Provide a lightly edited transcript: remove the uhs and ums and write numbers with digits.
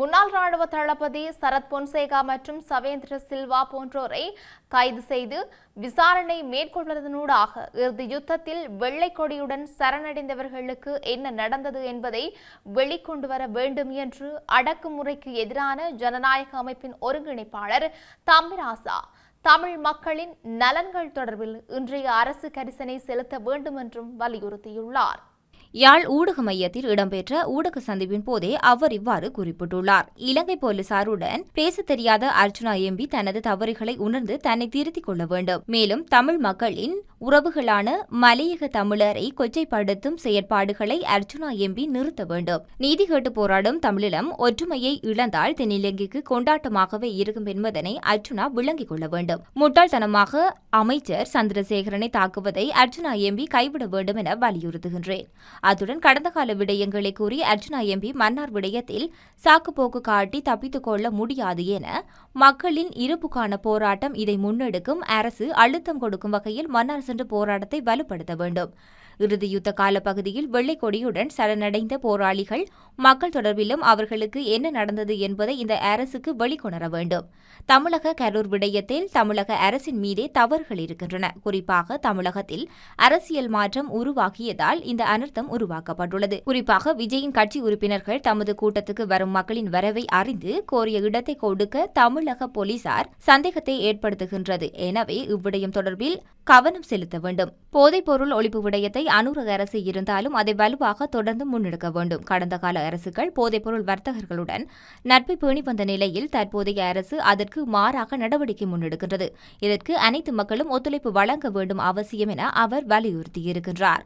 முன்னாள் ராணுவ தளபதி சரத் பொன்சேகா மற்றும் சவேந்திர சில்வா போன்றோரை கைது செய்து விசாரணை மேற்கொள்வதனூடாக இறுதி யுத்தத்தில் வெள்ளை கொடியுடன் சரணடைந்தவர்களுக்கு என்ன நடந்தது என்பதை வெளிக்கொண்டு வர வேண்டும் என்று அடக்குமுறைக்கு எதிரான ஜனநாயக அமைப்பின் ஒருங்கிணைப்பாளர் தம்பிராசா தமிழ் மக்களின் நலன்கள் தொடர்பில் இன்றைய அரசு கரிசனை செலுத்த வேண்டும் என்றும் வலியுறுத்தியுள்ளார். யாழ் ஊடக மையத்தில் இடம்பெற்ற ஊடக சந்திப்பின் போதே அவர் இவ்வாறு குறிப்பிட்டுள்ளார். இலங்கை போலீசாருடன் பேசத் தெரியாத அர்ச்சுனா எம்பி தனது தவறுகளை உணர்ந்து தன்னை திருத்திக் கொள்ள வேண்டும். மேலும் தமிழ் மக்களின் உறவுகளான மலையக தமிழரை கொச்சைப்படுத்தும் செயற்பாடுகளை அர்ச்சுனா எம்பி நிறுத்த வேண்டும். நீதி கேட்டு போராடும் தமிழிலம் ஒற்றுமையை இழந்தால் தென்னிலங்கைக்கு கொண்டாட்டமாகவே இருக்கும் என்பதனை அர்ச்சுனா விளங்கிக் கொள்ள வேண்டும். முட்டாள்தனமாக அமைச்சர் சந்திரசேகரனை தாக்குவதை அர்ச்சுனா எம்பி கைவிட வேண்டும் என வலியுறுத்துகின்றேன். அத்துடன் கடந்த கால விடயங்களை கூறி அர்ச்சுனா எம்பி மன்னார் விடயத்தில் சாக்குப்போக்கு காட்டி தப்பித்துக் கொள்ள முடியாது என மக்களின் இருப்புக்கான போராட்டம் இதை முன்னெடுக்கும் அரசு அழுத்தம் கொடுக்கும் வகையில் மன்னார் சென்று போராட்டத்தை வலுப்படுத்த வேண்டும். இறுதி யுத்த கால பகுதியில் வெள்ளை கொடியுடன் சரணடைந்த போராளிகள் மக்கள் தொடர்பிலும் அவர்களுக்கு என்ன நடந்தது என்பதை இந்த அரசுக்கு வெளிக்கொணர வேண்டும். தமிழக கரூர் விடயத்தில் தமிழக அரசின் மீதே தவறுகள் இருக்கின்றன. குறிப்பாக தமிழகத்தில் அரசியல் மாற்றம் உருவாகியதால் இந்த அனர்த்தம் உருவாக்கப்பட்டுள்ளது. குறிப்பாக விஜயின் கட்சி உறுப்பினர்கள் தமது கூட்டத்துக்கு வரும் மக்களின் வரவை அறிந்து கோரிய இடத்தை கொடுக்க தமிழக போலீசார் சந்தேகத்தை ஏற்படுத்துகின்றது. எனவே இவ்விடயம் தொடர்பில் கவனம் செலுத்த வேண்டும். போதைப்பொருள் ஒழிப்பு விடயத்தை அனுர அரசு இருந்தாலும் அதை வலுவாக தொடர்ந்து முன்னெடுக்க வேண்டும். கடந்த கால அரசுகள் போதைப்பொருள் வர்த்தகர்களுடன் நட்பை பேணி வந்த நிலையில் தற்போதைய அரசு அதற்கு மாறாக நடவடிக்கை முன்னெடுக்கின்றது. இதற்கு அனைத்து மக்களும் ஒத்துழைப்பு வழங்க வேண்டும் அவசியம் என அவர் வலியுறுத்தியிருக்கின்றார்.